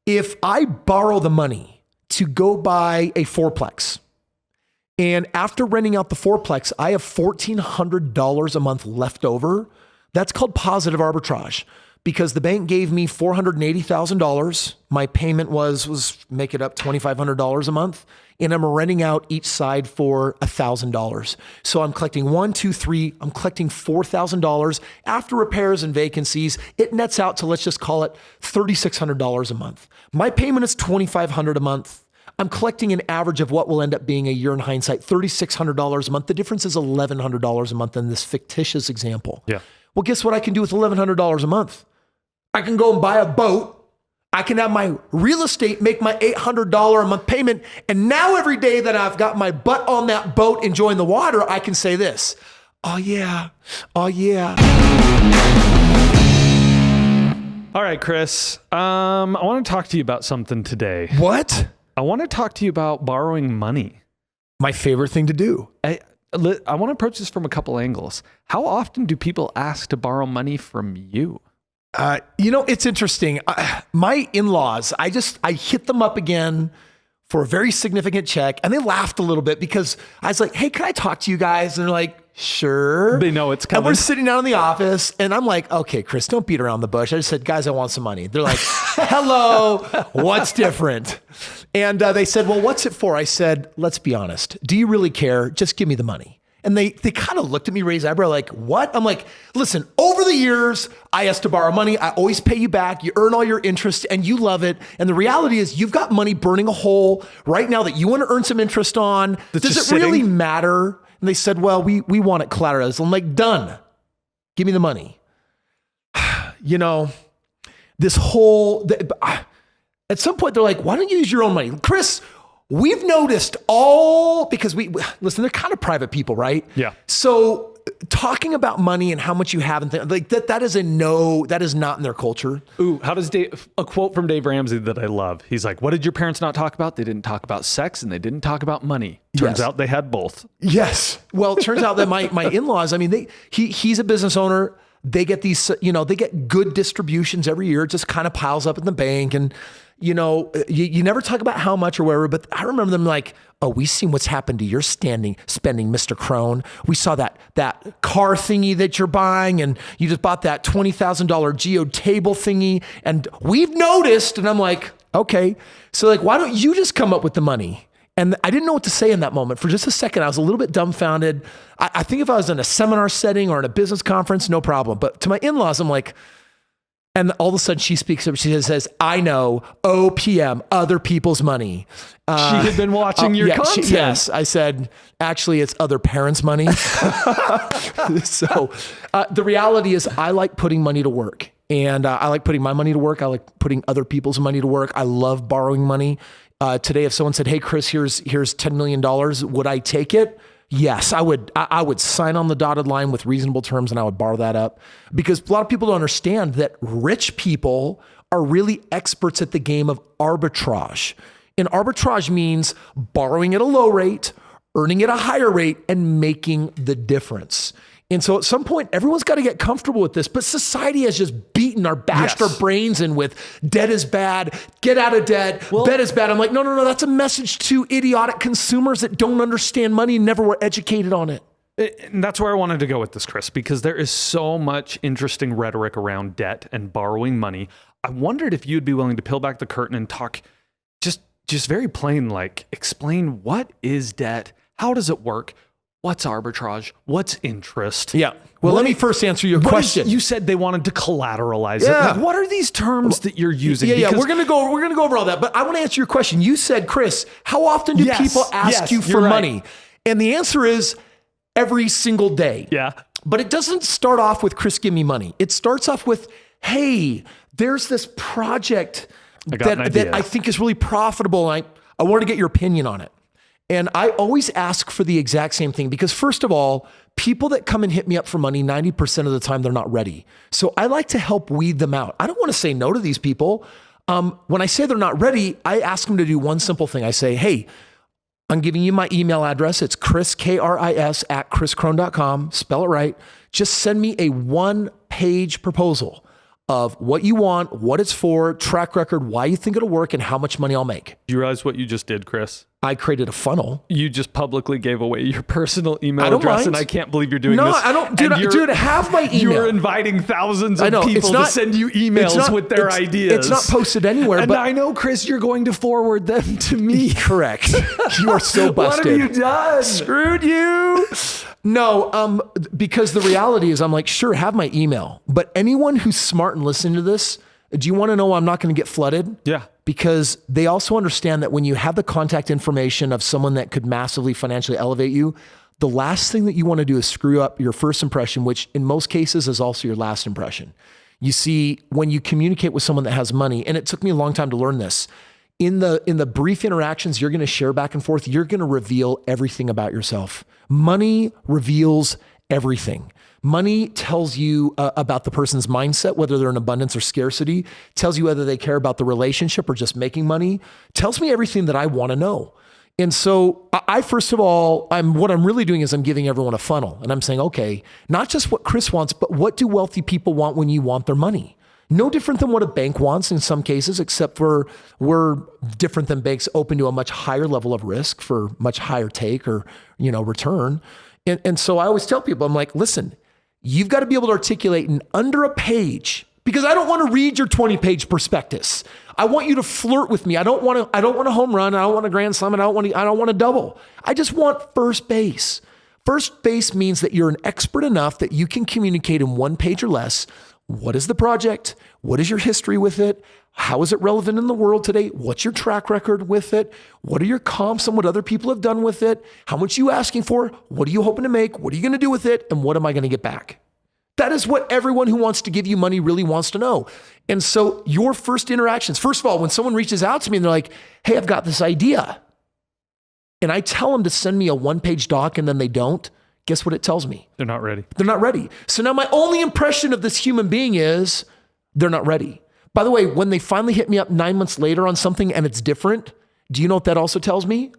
If I borrow the money to go buy a fourplex, and after renting out the fourplex, I have $1,400 a month left over, that's called positive arbitrage, because the bank gave me $480,000. My payment was make it up $2,500 a month, and I'm renting out each side for $1,000. So I'm collecting I'm collecting $4,000 after repairs and vacancies. It nets out to, let's just call it $3,600 a month. My payment is $2,500 a month. I'm collecting an average of what will end up being a year in hindsight, $3,600 a month. The difference is $1,100 a month in this fictitious example. Yeah. Well, guess what I can do with $1,100 a month? I can go and buy a boat. I can have my real estate make my $800 a month payment. And now every day that I've got my butt on that boat enjoying the water, I can say this, oh yeah. All right, Kris, I want to talk to you about something today. What? I want to talk to you about borrowing money. My favorite thing to do. I want to approach this from a couple angles. How often do people ask to borrow money from you? It's interesting. My in-laws, I hit them up again for a very significant check, and they laughed a little bit because I was like, hey, can I talk to you guys? And they're like, sure. They know it's coming. And we're sitting down in the office, and I'm like, okay, Kris, don't beat around the bush. I just said, guys, I want some money. They're like, hello, what's different? And they said, well, what's it for? I said, let's be honest. Do you really care? Just give me the money. And they kind of looked at me, raised eyebrow, like, what? I'm like, listen, over the years, I asked to borrow money. I always pay you back. You earn all your interest and you love it. And the reality is you've got money burning a hole right now that you want to earn some interest on. Does it really matter? And they said, well, we want it collateralized. I'm like, done. Give me the money. This whole, at some point they're like, why don't you use your own money? Kris, we've noticed because listen, they're kind of private people, right? Yeah. So talking about money and how much you have and that is that is not in their culture. Ooh, a quote from Dave Ramsey that I love. He's like, what did your parents not talk about? They didn't talk about sex and they didn't talk about money. Turns out they had both. Yes. Well, it turns out that my in-laws, I mean, he's a business owner. They get these, they get good distributions every year. It just kind of piles up in the bank. And, you never talk about how much or whatever, but I remember them like, oh, we seen what's happened to your spending, Mr. Krohn. We saw that car thingy that you're buying, and you just bought that $20,000 Geo table thingy, and we've noticed. And I'm like, okay, so like, why don't you just come up with the money? And I didn't know what to say in that moment. For just a second, I was a little bit dumbfounded. I think if I was in a seminar setting or in a business conference, no problem. But to my in-laws, I'm like, and all of a sudden she speaks up. She says, I know, OPM, other people's money. She had been watching your content. Yes. I said, actually, it's other parents' money. So the reality is I like putting money to work. And I like putting my money to work. I like putting other people's money to work. I love borrowing money. Today, if someone said, hey, Kris, here's $10 million, would I take it? Yes, I would. I would sign on the dotted line with reasonable terms and I would borrow that up, because a lot of people don't understand that rich people are really experts at the game of arbitrage. And arbitrage means borrowing at a low rate, earning at a higher rate, and making the difference. And so at some point, everyone's got to get comfortable with this, but society has just bashed our brains in with debt is bad, get out of debt, debt is bad. I'm like, no, that's a message to idiotic consumers that don't understand money and never were educated on it. And that's where I wanted to go with this, Kris, because there is so much interesting rhetoric around debt and borrowing money. I wondered if you'd be willing to peel back the curtain and talk just very plain, like explain what is debt, how does it work, what's arbitrage, what's interest. Yeah. Well, let me first answer your question. You said they wanted to collateralize it. Like, what are these terms that you're using? Yeah. We're gonna go over all that, but I want to answer your question. You said, Kris, how often do people ask you for money? And the answer is every single day. Yeah. But it doesn't start off with, Kris, give me money. It starts off with, hey, there's this project that I think is really profitable. I want to get your opinion on it. And I always ask for the exact same thing, because first of all, people that come and hit me up for money, 90% of the time, they're not ready. So I like to help weed them out. I don't want to say no to these people. When I say they're not ready, I ask them to do one simple thing. I say, hey, I'm giving you my email address. It's Kris, Kris, @kriskrohn.com. Spell it right. Just send me a one-page proposal. of what you want, what it's for, track record, why you think it'll work, and how much money I'll make. Do you realize what you just did, Kris? I created a funnel. You just publicly gave away your personal email don't address, mind. and I can't believe you're doing No, this. I don't. Dude, have my email. You're inviting thousands of I know, people to send you emails with their ideas. It's not posted anywhere. And but I know, Kris, you're going to forward them to me. Correct. You are so busted. What have you done? Screwed you. No, because the reality is I'm like, sure, have my email. But anyone who's smart and listening to this, do you want to know I'm not going to get flooded? Yeah. Because they also understand that when you have the contact information of someone that could massively financially elevate you, the last thing that you want to do is screw up your first impression, which in most cases is also your last impression. You see, when you communicate with someone that has money, and it took me a long time to learn this, in the brief interactions you're going to share back and forth, you're going to reveal everything about yourself. Money reveals everything. Money tells you about the person's mindset, whether they're in abundance or scarcity, tells you whether they care about the relationship or just making money, tells me everything that I want to know. And so I first of all, what I'm really doing is I'm giving everyone a funnel, and I'm saying, okay, not just what Kris wants, but what do wealthy people want when you want their money? No different than what a bank wants in some cases, except for we're different than banks, open to a much higher level of risk for much higher take or, return. And so I always tell people, I'm like, listen, you've got to be able to articulate in under a page, because I don't want to read your 20-page prospectus. I want you to flirt with me. I don't want a home run. I don't want a grand slam. I don't want a double. I just want first base. First base means that you're an expert enough that you can communicate in one page or less. What is the project? What is your history with it? How is it relevant in the world today? What's your track record with it? What are your comps on what other people have done with it? How much are you asking for? What are you hoping to make? What are you going to do with it? And what am I going to get back? That is what everyone who wants to give you money really wants to know. And so your first interactions, first of all, when someone reaches out to me and they're like, hey, I've got this idea, and I tell them to send me a one-page doc and then they don't, guess what it tells me? They're not ready. They're not ready. So now my only impression of this human being is they're not ready. By the way, when they finally hit me up 9 months later on something and it's different, do you know what that also tells me?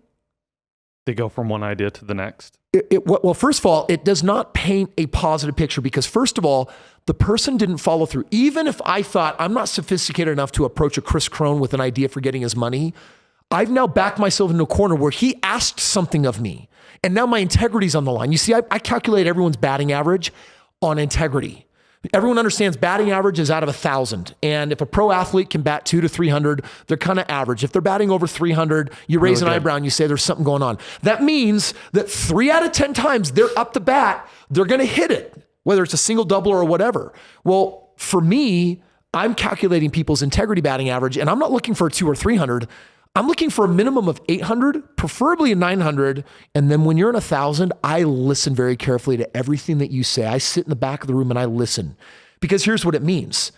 They go from one idea to the next. Well, first of all, it does not paint a positive picture, because first of all, the person didn't follow through. Even if I thought I'm not sophisticated enough to approach a Kris Krohn with an idea for getting his money, I've now backed myself into a corner where he asked something of me. And now my integrity's on the line. You see, I calculate everyone's batting average on integrity. Everyone understands batting average is out of 1,000. And if a pro athlete can bat 200 to 300, they're kind of average. If they're batting over 300, you raise an eyebrow and you say there's something going on. That means that 3 out of 10 times they're up the bat, they're going to hit it, whether it's a single, double, or whatever. Well, for me, I'm calculating people's integrity batting average, and I'm not looking for a 200 or 300. I'm looking for a minimum of 800, preferably a 900. And then when you're in 1,000, I listen very carefully to everything that you say. I sit in the back of the room and I listen, because here's what it means.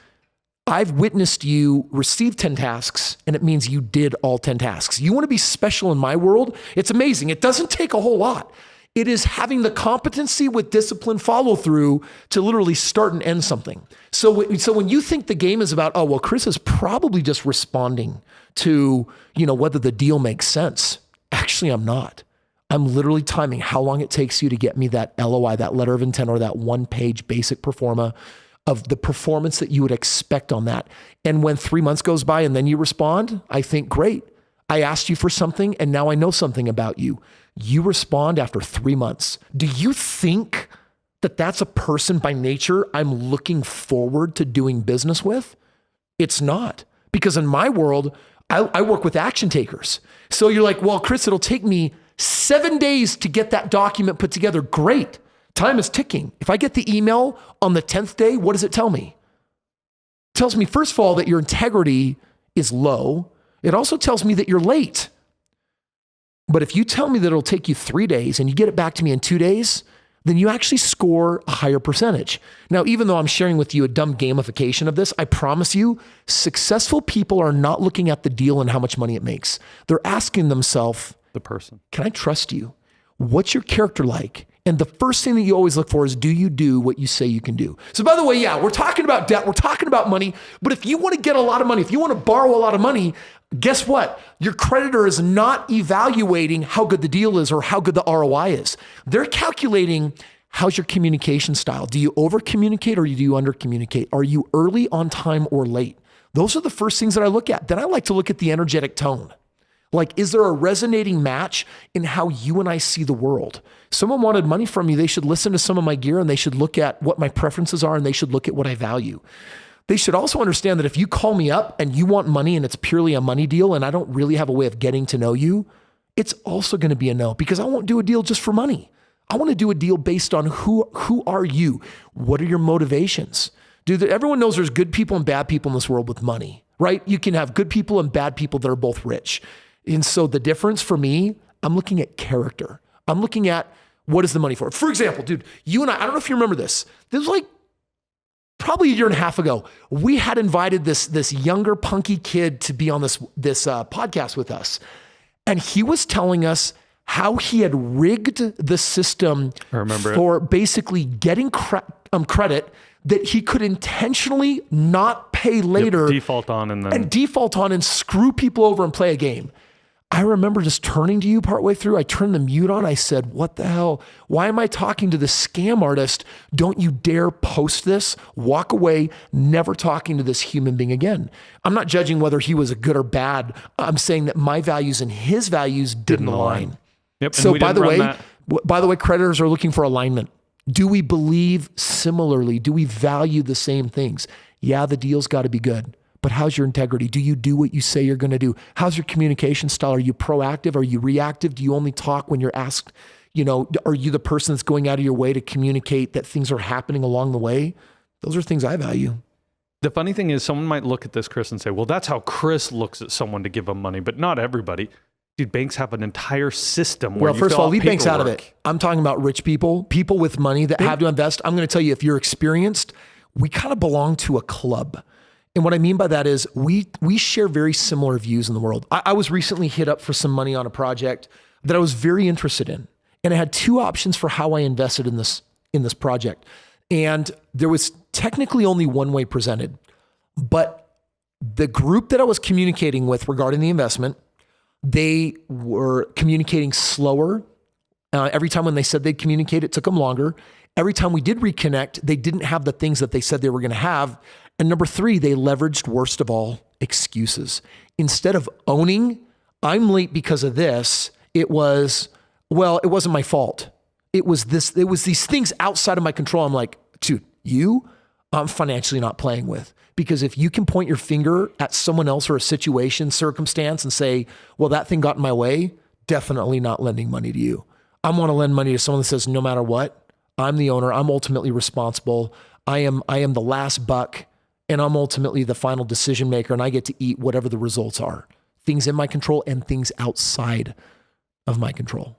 I've witnessed you receive 10 tasks, and it means you did all 10 tasks. You want to be special in my world? It's amazing. It doesn't take a whole lot. It is having the competency with discipline follow through to literally start and end something. So when you think the game is about, oh, well, Kris is probably just responding to, whether the deal makes sense. Actually, I'm not. I'm literally timing how long it takes you to get me that LOI, that letter of intent, or that one-page basic pro forma of the performance that you would expect on that. And when 3 months goes by and then you respond, I think, great. I asked you for something and now I know something about you. You respond after 3 months. Do you think that that's a person by nature I'm looking forward to doing business with? It's not. Because in my world, I work with action takers. So you're like, well, Kris, it'll take me 7 days to get that document put together. Great. Time is ticking. If I get the email on the 10th day, what does it tell me? It tells me, first of all, that your integrity is low. It also tells me that you're late. But if you tell me that it'll take you 3 days and you get it back to me in 2 days, then you actually score a higher percentage. Now, even though I'm sharing with you a dumb gamification of this, I promise you, successful people are not looking at the deal and how much money it makes. They're asking themselves, the person, can I trust you? What's your character like? And the first thing that you always look for is, do you do what you say you can do? So by the way, yeah, we're talking about debt, we're talking about money, but if you want to get a lot of money, if you want to borrow a lot of money, guess what? Your creditor is not evaluating how good the deal is or how good the ROI is. They're calculating How's your communication style? Do you over communicate or do you under communicate? Are you early, on time, or late? Those are the first things that I look at. Then I like to look at the energetic tone. Like, is there a resonating match in how you and I see the world? Someone wanted money from me. They should listen to some of my gear and they should look at what my preferences are and they should look at what I value. They should also understand that if you call me up and you want money and it's purely a money deal and I don't really have a way of getting to know you, it's also going to be a no, because I won't do a deal just for money. I want to do a deal based on who are you? What are your motivations? Dude, everyone knows there's good people and bad people in this world with money, right? You can have good people and bad people that are both rich. And so the difference for me, I'm looking at character. I'm looking at what is the money for. For example, dude, you and I don't know if you remember this. This was like probably a year and a half ago. We had invited this younger punky kid to be on this podcast with us. And he was telling us how he had rigged the system for basically getting credit that he could intentionally not pay later. Default on and screw people over and play a game. I remember just turning to you partway through. I turned the mute on. I said, what the hell? Why am I talking to the scam artist? Don't you dare post this. Walk away, never talking to this human being again. I'm not judging whether he was a good or bad. I'm saying that my values and his values didn't align. Yep. So by the way, creditors are looking for alignment. Do we believe similarly? Do we value the same things? Yeah, the deal's got to be good. But how's your integrity? Do you do what you say you're going to do? How's your communication style? Are you proactive? Are you reactive? Do you only talk when you're asked? Are you the person that's going out of your way to communicate that things are happening along the way? Those are things I value. The funny thing is someone might look at this, Kris, and say, well, that's how Kris looks at someone to give them money, but not everybody. Dude, banks have an entire system where first of all, leave banks out of it. I'm talking about rich people with money that have to invest. I'm going to tell you, if you're experienced, we kind of belong to a club. And what I mean by that is we share very similar views in the world. I was recently hit up for some money on a project that I was very interested in. And I had two options for how I invested in this project. And there was technically only one way presented. But the group that I was communicating with regarding the investment, they were communicating slower. Every time when they said they'd communicate, it took them longer. Every time we did reconnect, they didn't have the things that they said they were going to have. And number three, they leveraged, worst of all, excuses. Instead of owning, I'm late because of this, it was, well, it wasn't my fault. It was these things outside of my control. I'm like, dude, I'm financially not playing with. Because if you can point your finger at someone else or a situation, circumstance, and say, well, that thing got in my way, definitely not lending money to you. I want to lend money to someone that says, no matter what, I'm the owner. I'm ultimately responsible. I am the last buck. And I'm ultimately the final decision maker, and I get to eat whatever the results are. Things in my control and things outside of my control.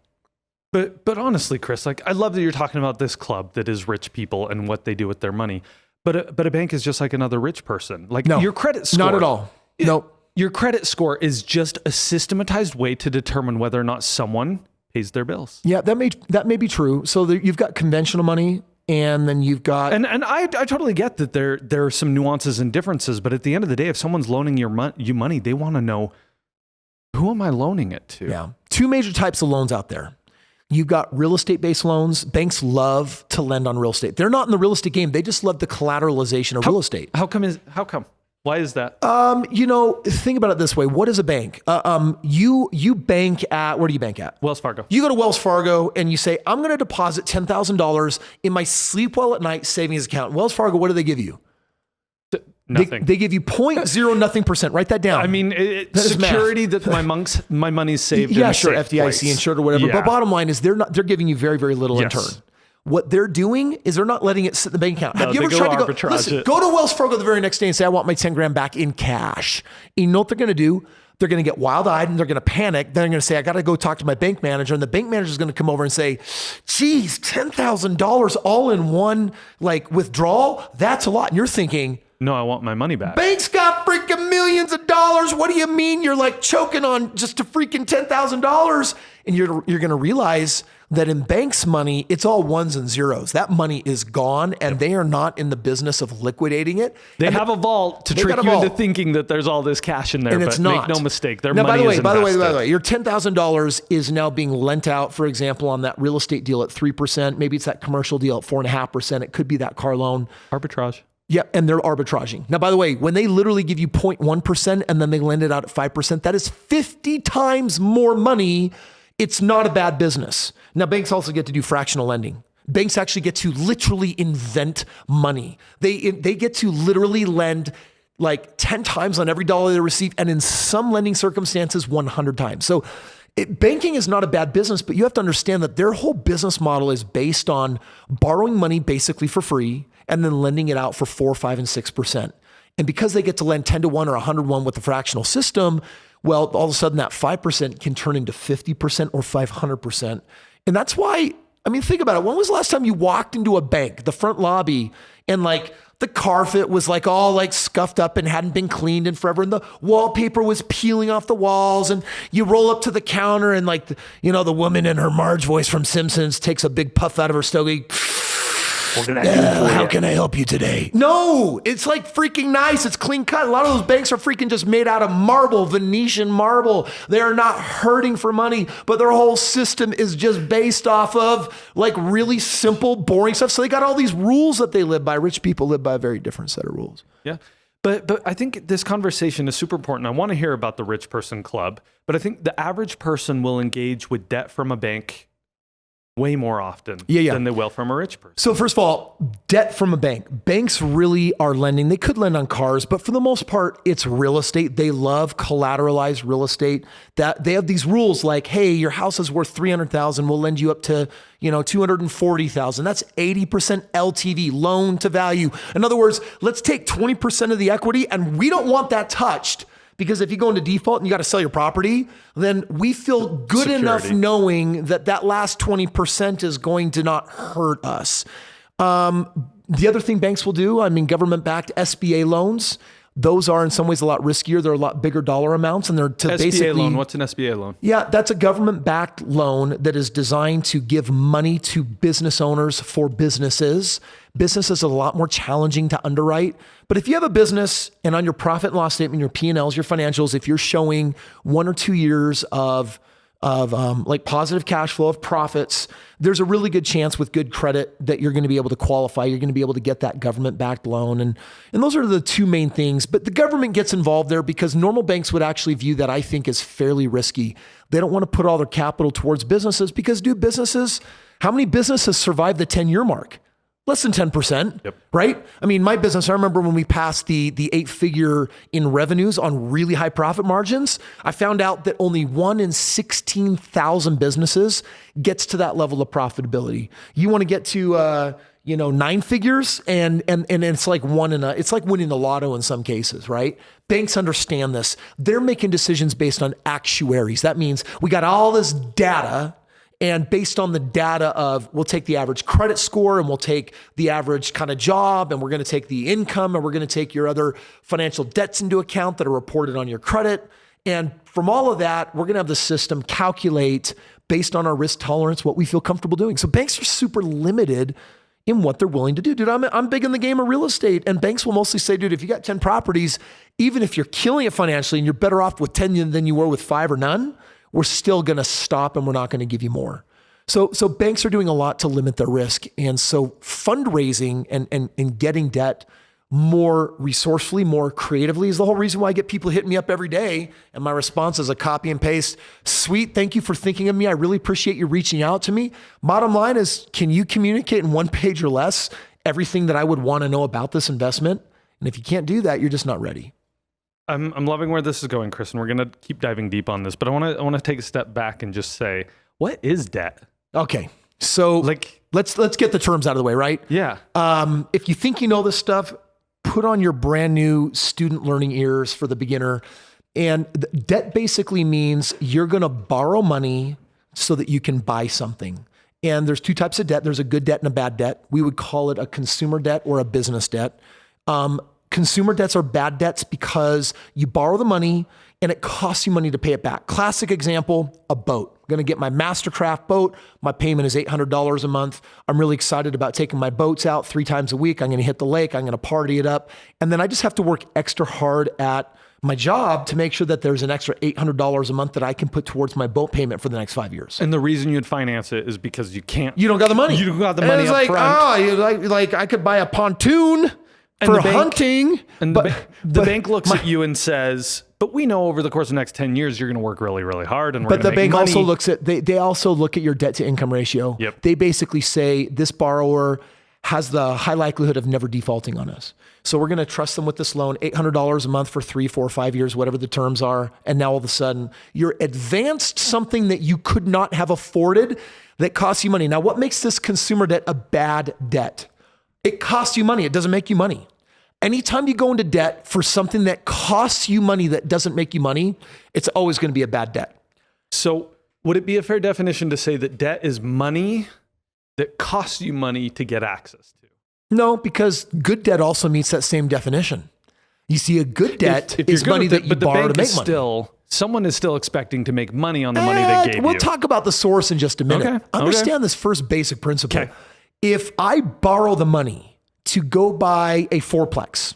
But honestly, Kris, like, I love that you're talking about this club that is rich people and what they do with their money. But a bank is just like another rich person. Like, no, your credit score. Not at all. No. Your credit score is just a systematized way to determine whether or not someone pays their bills. Yeah, that may be true. So you've got conventional money. And then you've got... And I totally get that there are some nuances and differences, but at the end of the day, if someone's loaning you money, they want to know, who am I loaning it to? Yeah. Two major types of loans out there. You've got real estate-based loans. Banks love to lend on real estate. They're not in the real estate game. They just love the collateralization of real estate. How come? Why is that? Think about it this way. What is a bank? You bank at, where do you bank at? Wells Fargo. You go to Wells Fargo and you say, I'm going to deposit $10,000 in my sleep well at night savings account. Wells Fargo, what do they give you? Nothing. They give you 0.0 nothing %. Write that down. I mean, security that my money's saved. Yeah, sure. FDIC insured or whatever. Yeah. But bottom line is they're giving you very, very little in turn. What they're doing is they're not letting it sit in the bank account. Have you ever tried to go to Wells Fargo the very next day and say, I want my 10 grand back in cash? You know what they're going to do? They're going to get wild-eyed and they're going to panic. They're going to say, I got to go talk to my bank manager. And the bank manager is going to come over and say, geez, $10,000 all in one withdrawal? That's a lot. And you're thinking, No, I want my money back. Banks got freaking millions of dollars. What do you mean you're like choking on just a freaking $10,000? And you're going to realize that in banks' money, it's all ones and zeros. That money is gone, and they are not in the business of liquidating it. They have a vault to trick you into thinking that there's all this cash in there, and but it's not. make no mistake, their now, money is invested. By the way, your $10,000 is now being lent out, for example, on that real estate deal at 3%. Maybe it's that commercial deal at 4.5%. It could be that car loan. Arbitrage. Yeah, and they're arbitraging. Now, by the way, when they literally give you 0.1% and then they lend it out at 5%, that is 50 times more money. It's not a bad business. Now, banks also get to do fractional lending. Banks actually get to literally invent money. They get to literally lend like 10 times on every dollar they receive, and in some lending circumstances, 100 times. So banking is not a bad business, but you have to understand that their whole business model is based on borrowing money basically for free and then lending it out for 4, 5, and 6%. And because they get to lend 10 to 1 or 100 to 1 with the fractional system, well, all of a sudden that 5% can turn into 50% or 500%. And that's why, I mean, think about it. When was the last time you walked into a bank, the front lobby, and like the carpet was like all like scuffed up and hadn't been cleaned in forever, and the wallpaper was peeling off the walls, and you roll up to the counter and like, the woman in her Marge voice from Simpsons takes a big puff out of her stogie. How can I help you today? No, it's like freaking nice. It's clean cut. A lot of those banks are freaking just made out of marble, Venetian marble. They are not hurting for money, but their whole system is just based off of like really simple, boring stuff. So they got all these rules that they live by. Rich people live by a very different set of rules. Yeah. But I think this conversation is super important. I want to hear about the rich person club, but I think the average person will engage with debt from a bank way more often than they will from a rich person. So first of all, debt from a bank. Banks really are lending. They could lend on cars, but for the most part, it's real estate. They love collateralized real estate. That they have these rules like, hey, your house is worth $300,000. We'll lend you up to, $240,000. That's 80% LTV, loan to value. In other words, let's take 20% of the equity, and we don't want that touched. Because if you go into default and you got to sell your property, then we feel good enough knowing that last 20% is going to not hurt us. The other thing banks will do, government-backed Sba loans, those are in some ways a lot riskier. They're a lot bigger dollar amounts, and they're to SBA loan. What's an SBA loan? Yeah, that's a government-backed loan that is designed to give money to business owners for businesses. Businesses are a lot more challenging to underwrite. But if you have a business and on your profit and loss statement, your P&Ls, your financials, if you're showing 1 or 2 years of like positive cash flow of profits, there's a really good chance with good credit that you're going to be able to qualify. You're going to be able to get that government-backed loan. And those are the two main things. But the government gets involved there because normal banks would actually view that, I think, as fairly risky. They don't want to put all their capital towards businesses because, how many businesses survive the 10-year mark? Less than 10%, right? My business, I remember when we passed the 8-figure in revenues on really high profit margins, I found out that only 1 in 16,000 businesses gets to that level of profitability. You want to get to, 9 figures and it's like it's like winning the lotto in some cases, right? Banks understand this. They're making decisions based on actuaries. That means we got all this data, and based on the data we'll take the average credit score and we'll take the average kind of job, and we're going to take the income, and we're going to take your other financial debts into account that are reported on your credit. And from all of that, we're going to have the system calculate based on our risk tolerance what we feel comfortable doing. So banks are super limited in what they're willing to do. Dude, I'm big in the game of real estate, and banks will mostly say, dude, if you got 10 properties, even if you're killing it financially and you're better off with 10 than you were with 5 or none, we're still going to stop and we're not going to give you more. So banks are doing a lot to limit their risk. And so fundraising and getting debt more resourcefully, more creatively is the whole reason why I get people hitting me up every day. And my response is a copy and paste. Sweet, thank you for thinking of me. I really appreciate you reaching out to me. Bottom line is, can you communicate in 1 page or less everything that I would want to know about this investment? And if you can't do that, you're just not ready. I'm loving where this is going, Kris, and we're going to keep diving deep on this, but I want to take a step back and just say, what is debt? Okay. So let's get the terms out of the way, right? Yeah. If you think you know this stuff, put on your brand new student learning ears for the beginner. And debt basically means you're going to borrow money so that you can buy something. And there's 2 types of debt. There's a good debt and a bad debt. We would call it a consumer debt or a business debt. Consumer debts are bad debts because you borrow the money and it costs you money to pay it back. Classic example, a boat. I'm gonna get my Mastercraft boat. My payment is $800 a month. I'm really excited about taking my boats out 3 times a week. I'm gonna hit the lake. I'm gonna party it up. And then I just have to work extra hard at my job to make sure that there's an extra $800 a month that I can put towards my boat payment for the next 5 years. And the reason you'd finance it is because you can't. You don't got the money. You don't got the money it's up like, front. like I could buy a pontoon for hunting. And the bank looks at you and says, but we know over the course of the next 10 years, you're going to work really, really hard. And but the bank also looks at, they also look at your debt to income ratio. Yep. They basically say this borrower has the high likelihood of never defaulting on us. So we're going to trust them with this loan, $800 a month for 3, 4, 5 years, whatever the terms are. And now all of a sudden you're advanced something that you could not have afforded that costs you money. Now, what makes this consumer debt a bad debt? It costs you money. It doesn't make you money. Anytime you go into debt for something that costs you money that doesn't make you money, it's always going to be a bad debt. So would it be a fair definition to say that debt is money that costs you money to get access to? No, because good debt also meets that same definition. You see, a good debt is money that you borrow to make money. Someone is still expecting to make money on the money they gave you. We'll talk about the source in just a minute. Okay. Understand this first basic principle. Okay. If I borrow the money to go buy a fourplex,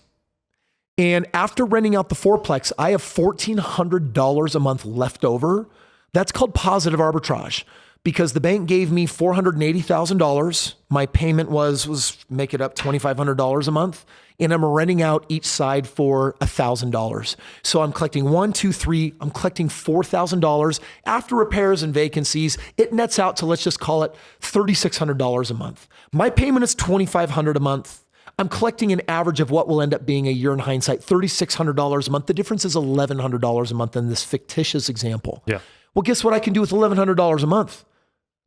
and after renting out the fourplex, I have $1,400 a month left over, that's called positive arbitrage. Because the bank gave me $480,000, my payment was make it up $2,500 a month, and I'm renting out each side for $1,000. So I'm collecting I'm collecting $4,000 after repairs and vacancies. It nets out to, let's just call it $3,600 a month. My payment is $2,500 a month. I'm collecting an average of what will end up being a year in hindsight, $3,600 a month. The difference is $1,100 a month in this fictitious example. Yeah. Well, guess what I can do with $1,100 a month?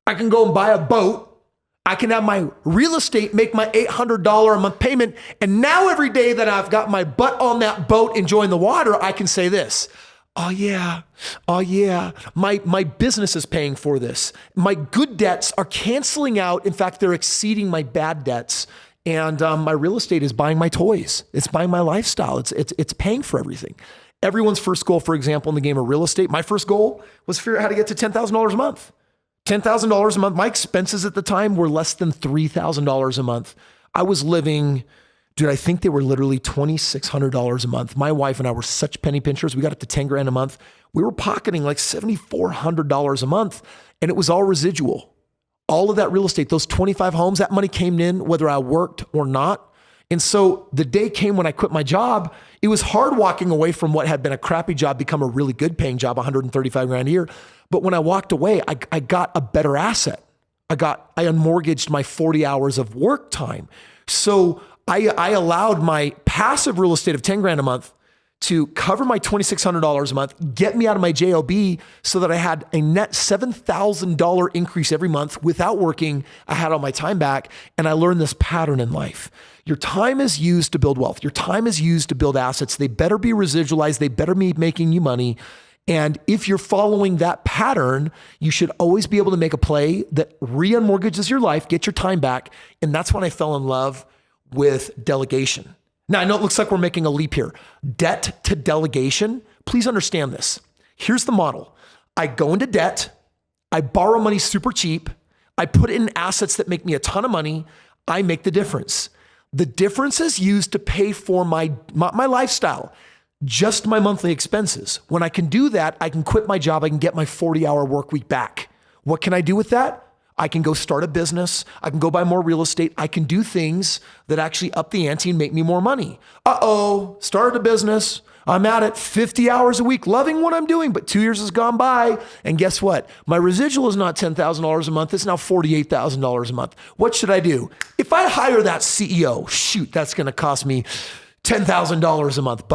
I can go and buy a boat. I can have my real estate make my $800 a month payment. And now every day that I've got my butt on that boat enjoying the water, I can say this. Oh yeah, my business is paying for this. My good debts are canceling out. In fact, they're exceeding my bad debts. And my real estate is buying my toys. It's buying my lifestyle. It's paying for everything. Everyone's first goal, for example, in the game of real estate, my first goal was to figure out how to get to $10,000 a month. $10,000 a month. My expenses at the time were less than $3,000 a month. I was living, I think they were literally $2,600 a month. My wife and I were such penny pinchers. We got up to 10 grand a month. We were pocketing like $7,400 a month, and it was all residual. All of that real estate, those 25 homes, that money came in whether I worked or not. And so the day came when I quit my job. It was hard walking away from what had been a crappy job, become a really good paying job, 135 grand a year. But when I walked away, I got a better asset. I unmortgaged my 40 hours of work time. So I allowed my passive real estate of 10 grand a month to cover my $2,600 a month, get me out of my JOB so that I had a net $7,000 increase every month without working. I had all my time back, and I learned this pattern in life. Your time is used to build wealth. Your time is used to build assets. They better be residualized. They better be making you money. And if you're following that pattern, you should always be able to make a play that re-unmortgages your life, get your time back. And that's when I fell in love with delegation. Now, I know it looks like we're making a leap here. Debt to delegation. Please understand this. Here's the model. I go into debt. I borrow money super cheap. I put it in assets that make me a ton of money. I make the difference. The difference is used to pay for my lifestyle, just my monthly expenses. When I can do that, I can quit my job. I can get my 40-hour work week back. What can I do with that? I can go start a business. I can go buy more real estate. I can do things that actually up the ante and make me more money. Started a business. I'm at it 50 hours a week, loving what I'm doing, but 2 years has gone by. And guess what? My residual is not $10,000 a month. It's now $48,000 a month. What should I do? If I hire that CEO, that's going to cost me $10,000 a month,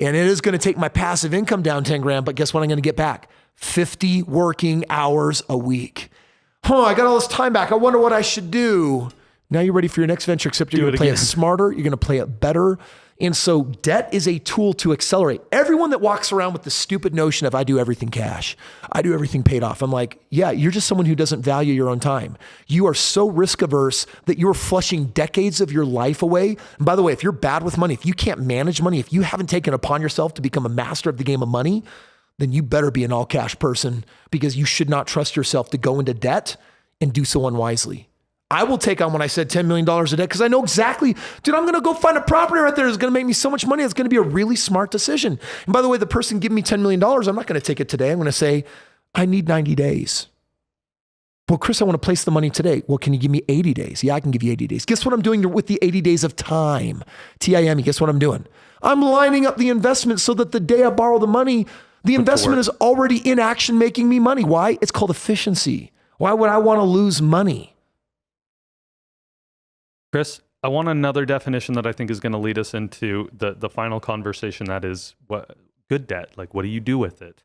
and it is going to take my passive income down 10 grand, but guess what I'm going to get back? 50 working hours a week. I got all this time back. I wonder what I should do. Now you're ready for your next venture, except you're going to play it smarter. You're going to play it better. And so debt is a tool to accelerate. Everyone that walks around with the stupid notion of I do everything cash, I do everything paid off. I'm like, yeah, you're just someone who doesn't value your own time. You are so risk averse that you're flushing decades of your life away. And by the way, if you're bad with money, if you can't manage money, if you haven't taken upon yourself to become a master of the game of money, then you better be an all cash person, because you should not trust yourself to go into debt and do so unwisely. I will take on when I said $10 million a debt, because I know exactly, dude, I'm going to go find a property right there that's going to make me so much money. It's going to be a really smart decision. And by the way, the person giving me $10 million, I'm not going to take it today. I'm going to say, I need 90 days. Well, Kris, I want to place the money today. Well, can you give me 80 days? Yeah, I can give you 80 days. Guess what I'm doing with the 80 days of time? TIME, guess what I'm doing? I'm lining up the investment so that the day I borrow the money, the investment is already in action making me money. Why? It's called efficiency. Why would I want to lose money? Kris, I want another definition that I think is going to lead us into the final conversation. That is, what good debt? Like, what do you do with it?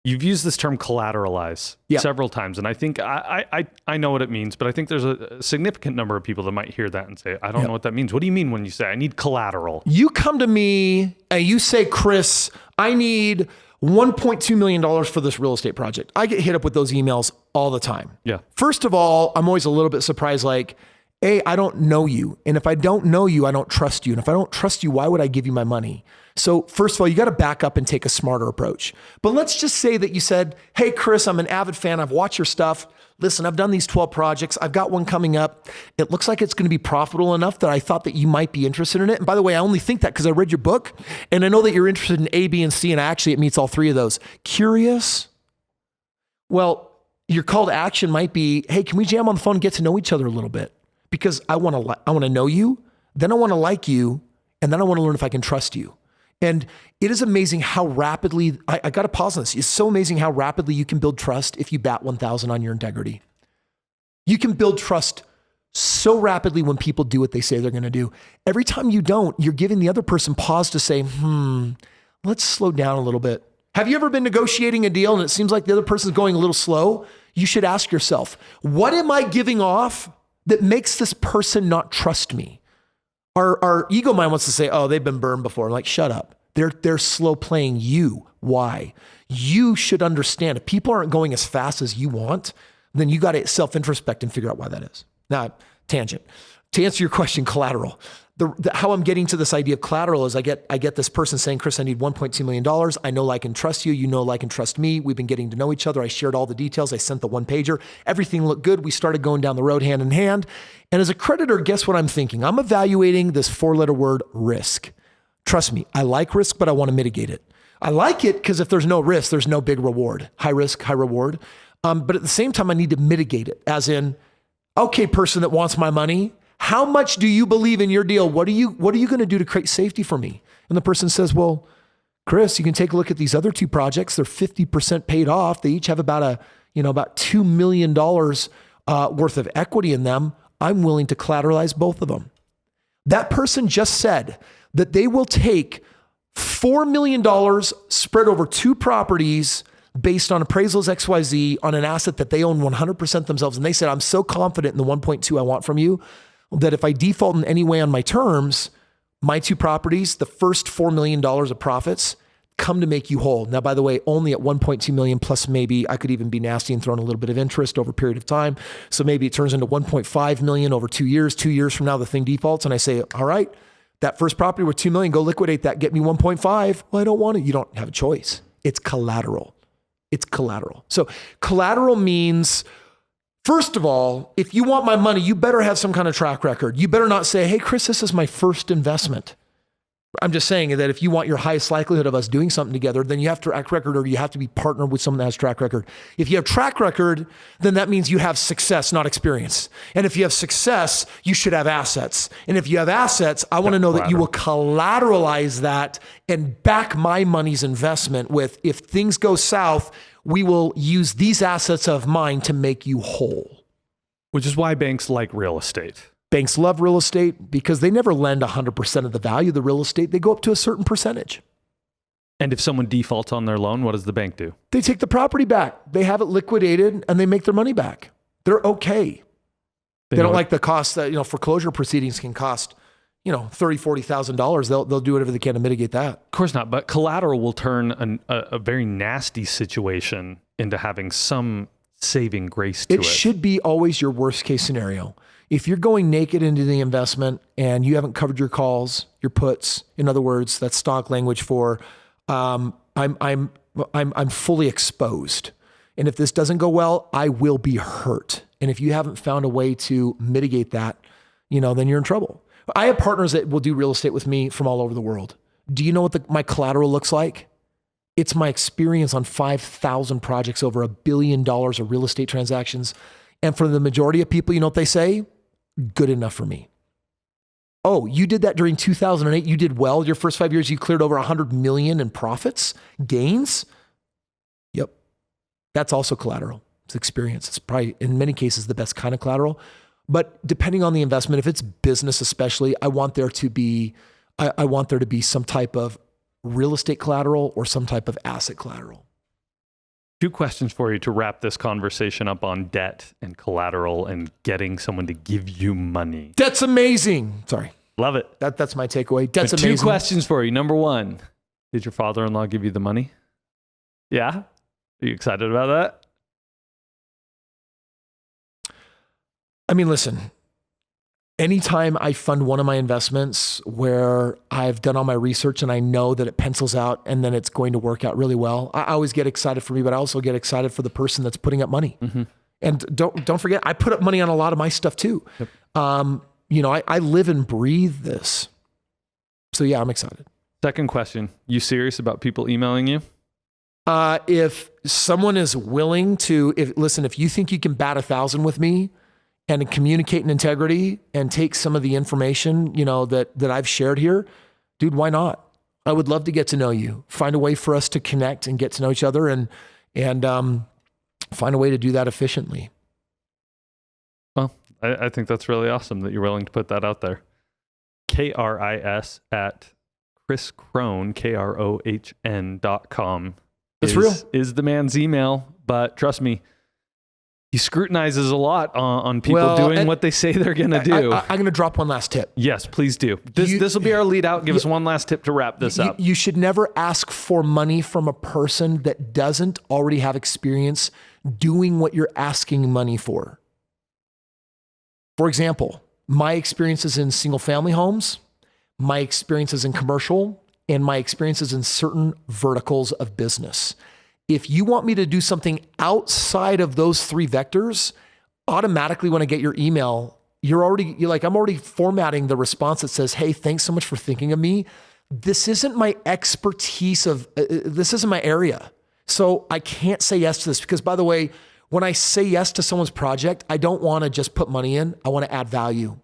You've used this term collateralize several times, and I think I know what it means, but I think there's a significant number of people that might hear that and say, I don't know what that means. What do you mean when you say I need collateral? You come to me and you say, Kris, I need $1.2 million for this real estate project. I get hit up with those emails all the time. Yeah. First of all, I'm always a little bit surprised, like, A, I don't know you. And if I don't know you, I don't trust you. And if I don't trust you, why would I give you my money? So first of all, you got to back up and take a smarter approach. But let's just say that you said, hey, Kris, I'm an avid fan. I've watched your stuff. Listen, I've done these 12 projects. I've got one coming up. It looks like it's going to be profitable enough that I thought that you might be interested in it. And by the way, I only think that because I read your book and I know that you're interested in A, B, and C. And actually it meets all three of those. Curious? Well, your call to action might be, hey, can we jam on the phone and get to know each other a little bit? Because I want to know you, then I want to like you, and then I want to learn if I can trust you. And it is amazing how rapidly, I got to pause on this. It's so amazing how rapidly you can build trust if you bat 1,000 on your integrity. You can build trust so rapidly when people do what they say they're going to do. Every time you don't, you're giving the other person pause to say, let's slow down a little bit. Have you ever been negotiating a deal and it seems like the other person's going a little slow? You should ask yourself, what am I giving off that makes this person not trust me? Our ego mind wants to say, oh, they've been burned before. I'm like, shut up. They're slow playing you. Why? You should understand if people aren't going as fast as you want, then you got to self-introspect and figure out why that is. Now, tangent. To answer your question, collateral. How I'm getting to this idea of collateral is I get this person saying, Kris, I need $1.2 million. I know, like, and trust you. You know, like, and trust me. We've been getting to know each other. I shared all the details. I sent the one pager. Everything looked good. We started going down the road hand in hand. And as a creditor, guess what I'm thinking? I'm evaluating this 4-letter word, risk. Trust me, I like risk, but I want to mitigate it. I like it because if there's no risk, there's no big reward. High risk, high reward. But at the same time, I need to mitigate it. As in, okay, person that wants my money, how much do you believe in your deal? What are you going to do to create safety for me? And the person says, well, Kris, you can take a look at these other 2 projects. They're 50% paid off. They each have about $2 million worth of equity in them. I'm willing to collateralize both of them. That person just said that they will take $4 million spread over 2 properties based on appraisals XYZ on an asset that they own 100% themselves. And they said, I'm so confident in the 1.2 I want from you that if I default in any way on my terms, my 2 properties, the first $4 million of profits come to make you whole. Now, by the way, only at 1.2 million plus maybe I could even be nasty and throw in a little bit of interest over a period of time. So maybe it turns into 1.5 million over 2 years. 2 years from now, the thing defaults and I say, all right, that first property worth 2 million, go liquidate that, get me 1.5. Well, I don't want it. You don't have a choice. It's collateral. It's collateral. So collateral means, first of all, if you want my money, you better have some kind of track record. You better not say, hey, Kris, this is my first investment. I'm just saying that if you want your highest likelihood of us doing something together, then you have track record or you have to be partnered with someone that has track record. If you have track record, then that means you have success, not experience. And if you have success, you should have assets. And if you have assets, I want to know that you will collateralize that and back my money's investment with, if things go south, we will use these assets of mine to make you whole. Which is why banks like real estate. Banks love real estate because they never lend 100% of the value of the real estate. They go up to a certain percentage. And if someone defaults on their loan, what does the bank do? They take the property back. They have it liquidated and they make their money back. They're okay. They don't like the cost that, foreclosure proceedings can cost, $30,000, $40,000, they'll do whatever they can to mitigate that. Of course not, but collateral will turn a very nasty situation into having some saving grace to it. It should be always your worst case scenario. If you're going naked into the investment and you haven't covered your calls, your puts, in other words, that's stock language for I'm fully exposed. And if this doesn't go well, I will be hurt. And if you haven't found a way to mitigate that, then you're in trouble. I have partners that will do real estate with me from all over the world. Do you know what my collateral looks like? It's my experience on 5,000 projects, over $1 billion of real estate transactions. And for the majority of people, you know what they say? Good enough for me. Oh, you did that during 2008. You did well. Your first 5 years, you cleared over 100 million in profits, gains. Yep. That's also collateral. It's experience. It's probably, in many cases, the best kind of collateral. But depending on the investment, if it's business especially, I want there to be some type of real estate collateral or some type of asset collateral. 2 questions for you to wrap this conversation up on debt and collateral and getting someone to give you money. Debt's amazing. Sorry. Love it. That's my takeaway. Debt's but amazing. 2 questions for you. Number 1, did your father-in-law give you the money? Yeah? Are you excited about that? I mean, listen, anytime I fund one of my investments where I've done all my research and I know that it pencils out and then it's going to work out really well, I always get excited for me, but I also get excited for the person that's putting up money. Mm-hmm. And don't forget, I put up money on a lot of my stuff too. Yep. I live and breathe this. So yeah, I'm excited. Second question, you serious about people emailing you? If someone is willing to, if you think you can bat 1,000 with me, and communicate in integrity and take some of the information, that I've shared here, dude, why not? I would love to get to know you, find a way for us to connect and get to know each other and find a way to do that efficiently. Well, I think that's really awesome that you're willing to put that out there. KRIS at Kris Krohn, KROHN.com. That's real. Is the man's email, but trust me, he scrutinizes a lot on people doing what they say they're going to do. I'm going to drop one last tip. Yes, please do. This will be our lead out. Give us one last tip to wrap this up. You should never ask for money from a person that doesn't already have experience doing what you're asking money for. For example, my experiences in single family homes, my experiences in commercial, and my experiences in certain verticals of business. If you want me to do something outside of those 3 vectors, automatically when I get your email, you're like, I'm already formatting the response that says, hey, thanks so much for thinking of me. This isn't my expertise this isn't my area. So I can't say yes to this because, by the way, when I say yes to someone's project, I don't want to just put money in. I want to add value.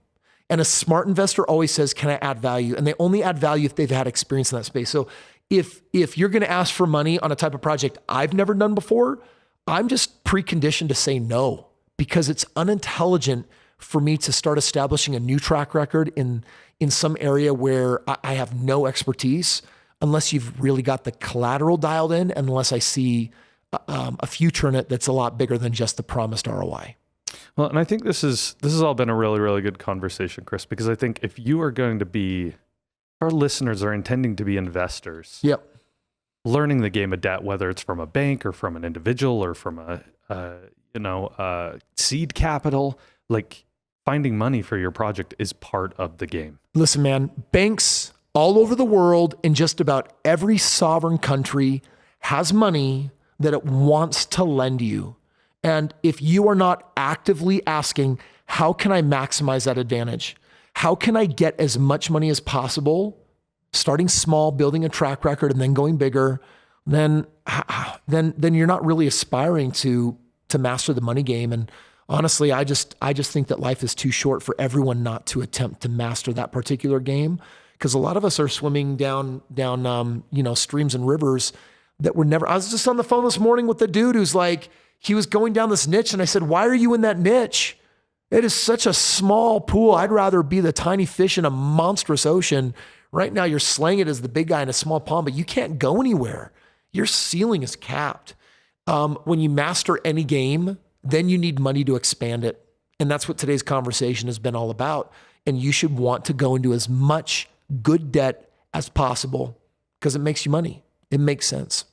And a smart investor always says, can I add value? And they only add value if they've had experience in that space. So if you're going to ask for money on a type of project I've never done before, I'm just preconditioned to say no, because it's unintelligent for me to start establishing a new track record in some area where I have no expertise, unless you've really got the collateral dialed in, and unless I see a future in it that's a lot bigger than just the promised ROI. Well, and I think this has all been a really, really good conversation, Kris, because I think if you are going to be, our listeners are intending to be investors. Yep. Learning the game of debt, whether it's from a bank or from an individual or from a seed capital, like finding money for your project is part of the game. Listen, man, banks all over the world in just about every sovereign country has money that it wants to lend you. And if you are not actively asking, how can I maximize that advantage? How can I get as much money as possible, starting small, building a track record, and then going bigger, then you're not really aspiring to master the money game. And honestly, I just think that life is too short for everyone not to attempt to master that particular game, because a lot of us are swimming down streams and rivers that were never. I was just on the phone this morning with the dude who's like, he was going down this niche, and I said, why are you in that niche? It is such a small pool. I'd rather be the tiny fish in a monstrous ocean. Right now, you're slaying it as the big guy in a small pond, but you can't go anywhere. Your ceiling is capped. When you master any game, then you need money to expand it. And that's what today's conversation has been all about, and you should want to go into as much good debt as possible because it makes you money. It makes sense.